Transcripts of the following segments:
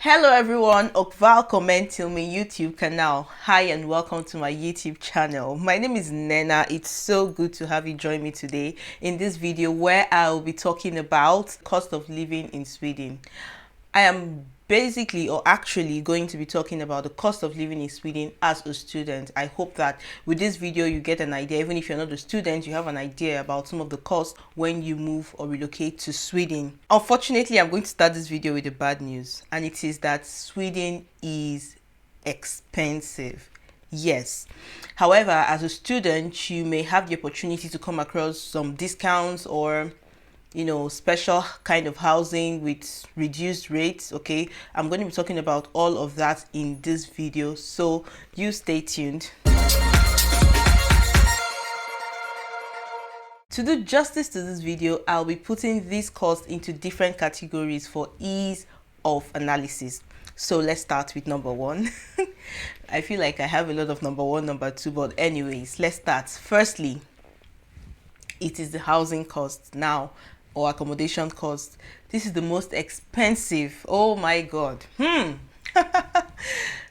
Hello everyone, welcome to my YouTube channel. Hi and welcome to my YouTube channel. My name is Nena. It's so good to have you join me today in this video where I'll be talking about cost of living in Sweden. I am basically or actually going to be talking about the cost of living in Sweden as a student. I hope that with this video you get an idea, even if you're not a student, you have an idea about some of the costs when you move or relocate to Sweden. Unfortunately, I'm going to start this video with the bad news, and it is that Sweden is expensive. Yes. However, as a student, you may have the opportunity to come across some discounts or special kind of housing with reduced rates. Okay, I'm going to be talking about all of that in this video, so you stay tuned. To do justice to this video, I'll be putting these costs into different categories for ease of analysis. So let's start with number one. I feel like I have a lot of number one, number two, but anyways, let's start. Firstly, it is the housing cost now, or accommodation cost. This is the most expensive. Oh my god.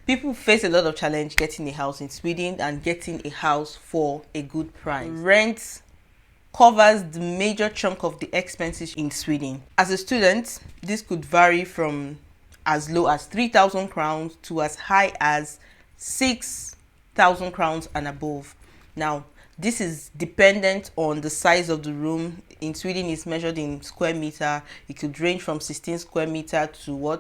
People face a lot of challenge getting a house in Sweden and getting a house for a good price. Rent covers the major chunk of the expenses in Sweden. As a student, this could vary from as low as 3,000 crowns to as high as 6,000 crowns and above. Now, this is dependent on the size of the room. In Sweden, it's measured in square meter. It could range from 16 square meter to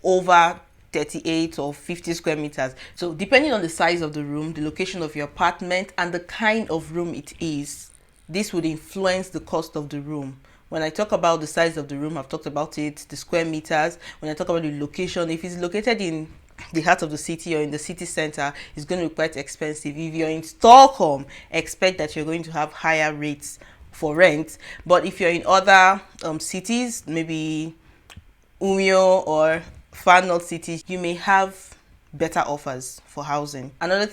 over 38 or 50 square meters. So depending on the size of the room, the location of your apartment, and the kind of room it is, this would influence the cost of the room. When I talk about the size of the room, I've talked about it, the square meters. When I talk about the location, if it's located in the heart of the city or in the city center, it's going to be quite expensive. If you're in Stockholm, expect that you're going to have higher rates for rent. But if you're in other cities, maybe Umeå or far north cities, you may have better offers for housing. Another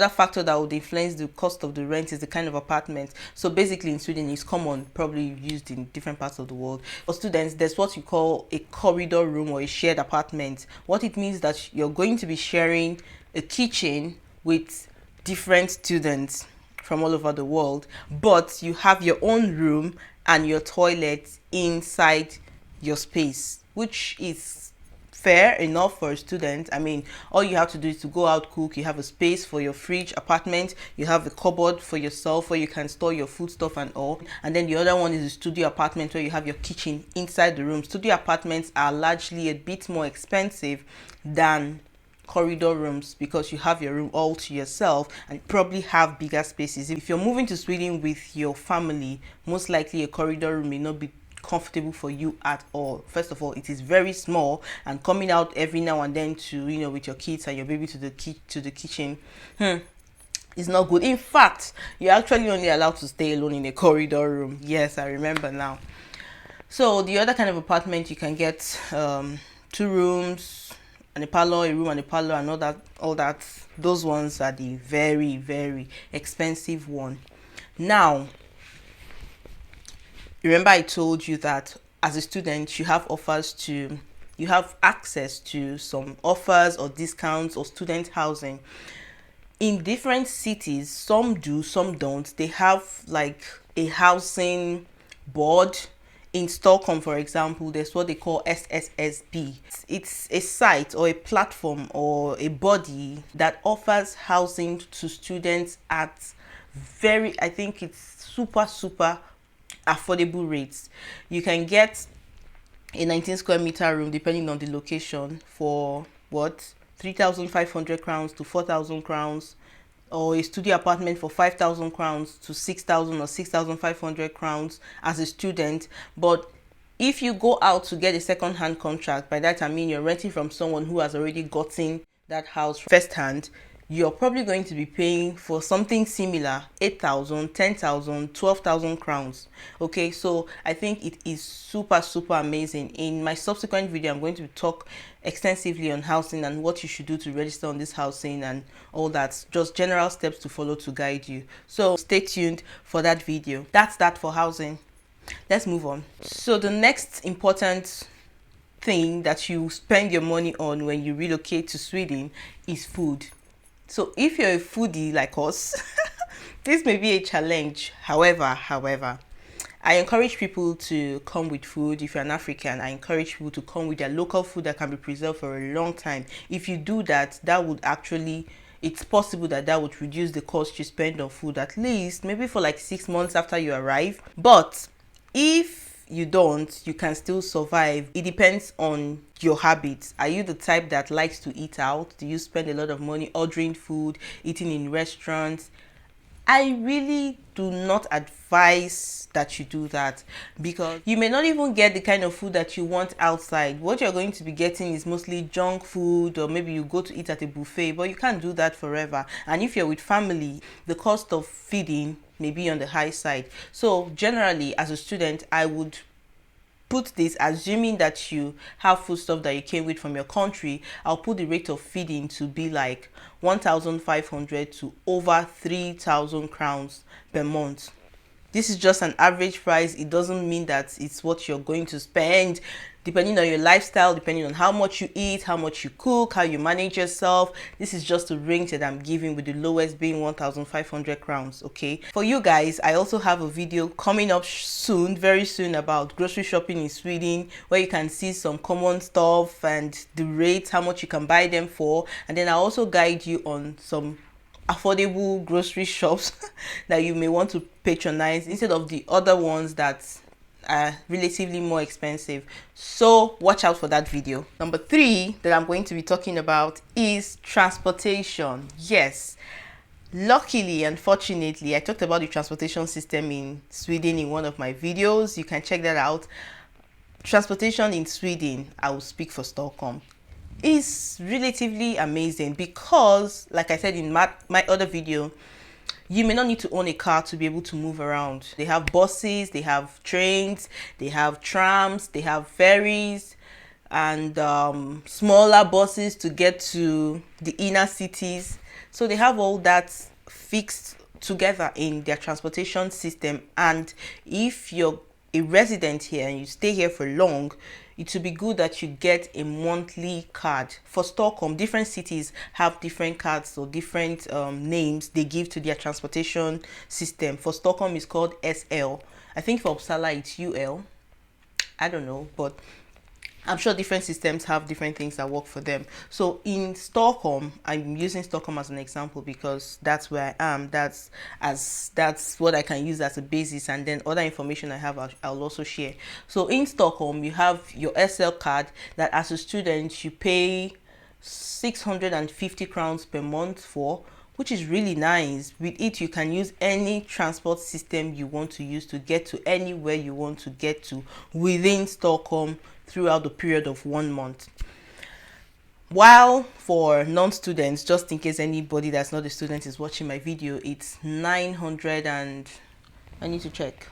factor that would influence the cost of the rent is the kind of apartment. So basically in Sweden, it's common, probably used in different parts of the world. For students, there's what you call a corridor room or a shared apartment. What it means that you're going to be sharing a kitchen with different students from all over the world, but you have your own room and your toilet inside your space, which is fair enough for a student. I mean, all you have to do is to go out, cook. You have a space for your fridge apartment. You have a cupboard for yourself where you can store your food stuff and all. And then the other one is a studio apartment where you have your kitchen inside the room. Studio apartments are largely a bit more expensive than corridor rooms because you have your room all to yourself and probably have bigger spaces. If you're moving to Sweden with your family, most likely a corridor room may not be comfortable for you at all. First of all, it is very small, and coming out every now and then to with your kids and your baby to the kitchen is not good. In fact, you're actually only allowed to stay alone in a corridor room. Yes, I remember now. So the other kind of apartment, you can get 2 rooms and a parlor, a room and a parlor, and all that. Those ones are the very, very expensive one. Now, remember I told you that as a student, you have access to some offers or discounts or student housing. In different cities, some do, some don't. They have like a housing board. In Stockholm, for example, there's what they call SSSB. It's a site or a platform or a body that offers housing to students at I think it's super affordable rates. You can get a 19 square meter room, depending on the location, for 3,500 crowns to 4,000 crowns, or a studio apartment for 5,000 crowns to 6,000 or 6,500 crowns as a student. But if you go out to get a second-hand contract, by that I mean you're renting from someone who has already gotten that house firsthand, you're probably going to be paying for something similar 8,000, 10,000, 12,000 crowns. Okay, so I think it is super amazing. In my subsequent video, I'm going to talk extensively on housing and what you should do to register on this housing and all that, just general steps to follow to guide you. So stay tuned for that video. That's that for housing. Let's move on. So the next important thing that you spend your money on when you relocate to Sweden is food. So if you're a foodie like us, this may be a challenge. However, I encourage people to come with food. If you're an African, I encourage people to come with their local food that can be preserved for a long time. If you do that, that would actually, it's possible that that would reduce the cost you spend on food, at least maybe for like 6 months after you arrive. But if you don't, you can still survive. It depends on your habits. Are you the type that likes to eat out? Do you spend a lot of money ordering food, eating in restaurants? I really do not advise that you do that, because you may not even get the kind of food that you want outside. What you're going to be getting is mostly junk food, or maybe you go to eat at a buffet, but you can't do that forever. And if you're with family, the cost of feeding may be on the high side. So generally, as a student, I would put this, assuming that you have foodstuff that you came with from your country, I'll put the rate of feeding to be like 1,500 to over 3,000 crowns per month. This is just an average price. It doesn't mean that it's what you're going to spend, depending on your lifestyle, depending on how much you eat, how much you cook, how you manage yourself. This is just a range that I'm giving, with the lowest being 1,500 crowns. Okay, for you guys, I also have a video coming up soon, very soon, about grocery shopping in Sweden, where you can see some common stuff and the rates, how much you can buy them for. And then I'll also guide you on some affordable grocery shops that you may want to patronize instead of the other ones that are relatively more expensive. So watch out for that video. Number 3 that I'm going to be talking about is transportation. Yes, luckily and fortunately, I talked about the transportation system in Sweden in one of my videos. You can check that out. Transportation in Sweden, I will speak for Stockholm, is relatively amazing, because like I said in my other video, you may not need to own a car to be able to move around. They have buses, they have trains, they have trams, they have ferries, and smaller buses to get to the inner cities. So they have all that fixed together in their transportation system. And if you're a resident here and you stay here for long, it would be good that you get a monthly card. For Stockholm, different cities have different cards or different names they give to their transportation system. For Stockholm, it's called SL. I think for Uppsala, it's UL. I don't know, but I'm sure different systems have different things that work for them. So in Stockholm, I'm using Stockholm as an example because that's where I am. That's what I can use as a basis, and then other information I have, I'll also share. So in Stockholm, you have your SL card that as a student you pay 650 crowns per month for, which is really nice. With it, you can use any transport system you want to use to get to anywhere you want to get to within Stockholm throughout the period of 1 month. While for non-students, just in case anybody that's not a student is watching my video, it's 900 and I need to check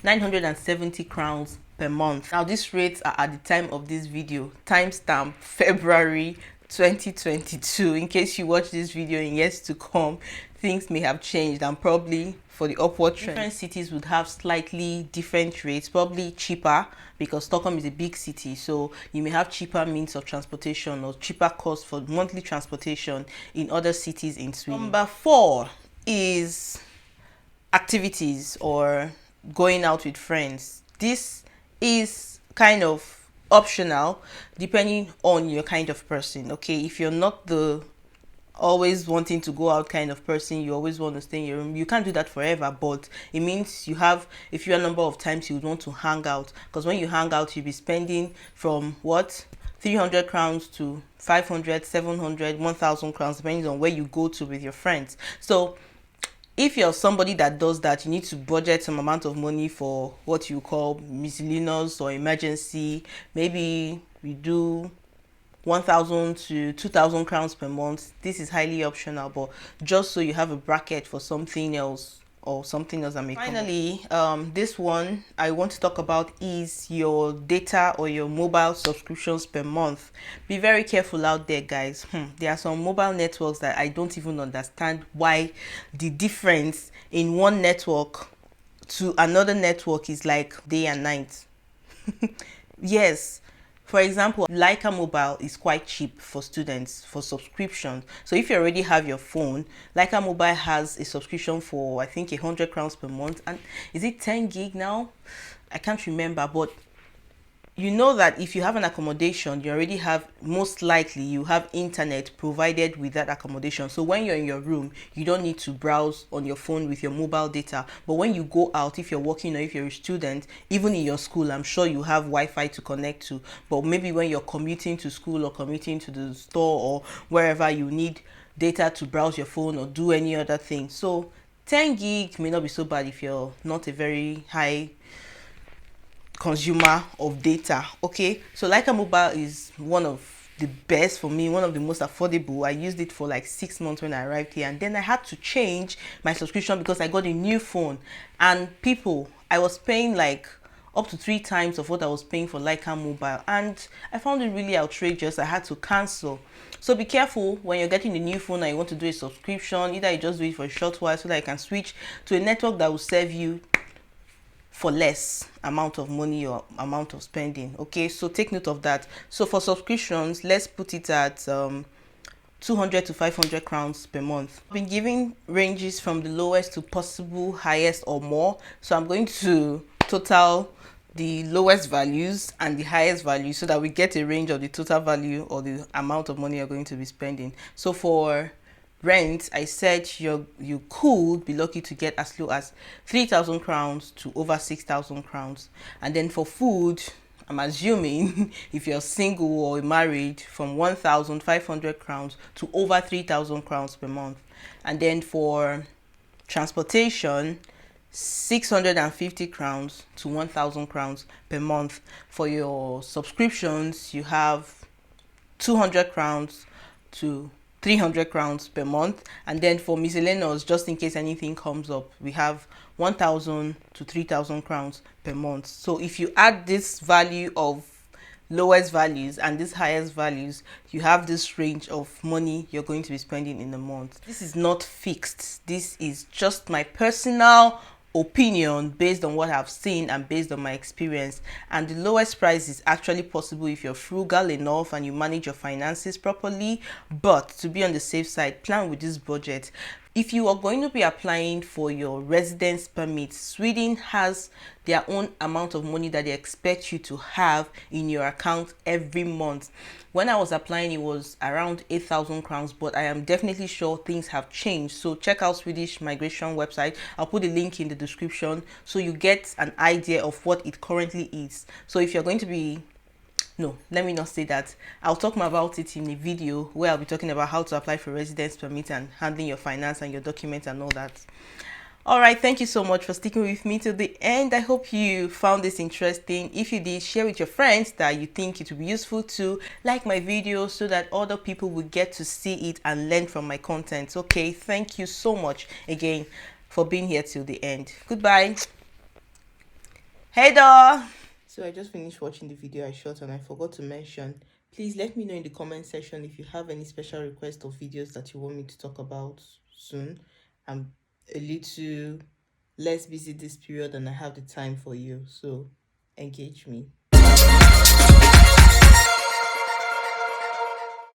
970 crowns per month. Now these rates are at the time of this video, timestamp February 2022. In case you watch this video in years to come, things may have changed and probably for the upward trend. Different cities would have slightly different rates, probably cheaper, because Stockholm is a big city, so you may have cheaper means of transportation or cheaper cost for monthly transportation in other cities in Sweden. Number 4 is activities or going out with friends. This is kind of optional depending on your kind of person. Okay, if you're not the always wanting to go out kind of person, you always want to stay in your room, you can't do that forever, but it means you have a few number of times you would want to hang out, because when you hang out, you'll be spending from 300 crowns to 500, 700, 1,000 crowns, depending on where you go to with your friends. So if you're somebody that does that, you need to budget some amount of money for what you call miscellaneous or emergency. Maybe we do 1,000 to 2,000 crowns per month. This is highly optional, but just so you have a bracket for something else or something else that may come. Finally, this one I want to talk about is your data or your mobile subscriptions per month. Be very careful out there, guys. There are some mobile networks that I don't even understand why the difference in one network to another network is like day and night. Yes, For example, Leica Mobile is quite cheap for students for subscription. So if you already have your phone, Leica Mobile has a subscription for I think 100 crowns per month, and is it 10 gig now? I can't remember, but you know that if you have an accommodation, you already have, most likely you have internet provided with that accommodation. So when you're in your room, you don't need to browse on your phone with your mobile data. But when you go out, if you're working or if you're a student, even in your school, I'm sure you have Wi-Fi to connect to. But maybe when you're commuting to school or commuting to the store or wherever, you need data to browse your phone or do any other thing. So 10 gig may not be so bad if you're not a very high consumer of data. Okay, so Leica Mobile is one of the best for me, one of the most affordable. I used it for like 6 months when I arrived here, and then I had to change my subscription because I got a new phone. And people, I was paying like up to 3 times of what I was paying for Leica Mobile, and I found it really outrageous. I had to cancel. So be careful when you're getting a new phone and you want to do a subscription. Either you just do it for a short while so that you can switch to a network that will serve you for less amount of money or amount of spending. Okay, so take note of that. So for subscriptions, let's put it at 200 to 500 crowns per month. I've been giving ranges from the lowest to possible highest or more, so I'm going to total the lowest values and the highest values so that we get a range of the total value or the amount of money you're going to be spending. So for rent, I said you could be lucky to get as low as 3,000 crowns to over 6,000 crowns. And then for food, I'm assuming if you're single or married, from 1,500 crowns to over 3,000 crowns per month. And then for transportation, 650 crowns to 1,000 crowns per month. For your subscriptions, you have 200 crowns to 300 crowns per month. And then for miscellaneous, just in case anything comes up, we have 1,000 to 3,000 crowns per month. So if you add this value of lowest values and these highest values, you have this range of money you're going to be spending in a month. This is not fixed. This is just my personal opinion based on what I've seen and based on my experience. And the lowest price is actually possible if you're frugal enough and you manage your finances properly. But to be on the safe side, plan with this budget. If you are going to be applying for your residence permit, Sweden has their own amount of money that they expect you to have in your account every month. When I was applying, it was around 8,000 crowns, but I am definitely sure things have changed. So check out Swedish migration website. I'll put a link in the description so you get an idea of what it currently is. So if you're going to be no, let me not say that. I'll talk more about it in a video where I'll be talking about how to apply for residence permit and handling your finance and your documents and all that. All right, thank you so much for sticking with me till the end. I hope you found this interesting. If you did, share with your friends that you think it will be useful to. Like my video so that other people will get to see it and learn from my content. Okay, thank you so much again for being here till the end. Goodbye. Hey there. So I just finished watching the video I shot and I forgot to mention, please let me know in the comment section if you have any special requests of videos that you want me to talk about soon. I'm a little less busy this period and I have the time for you, so engage me.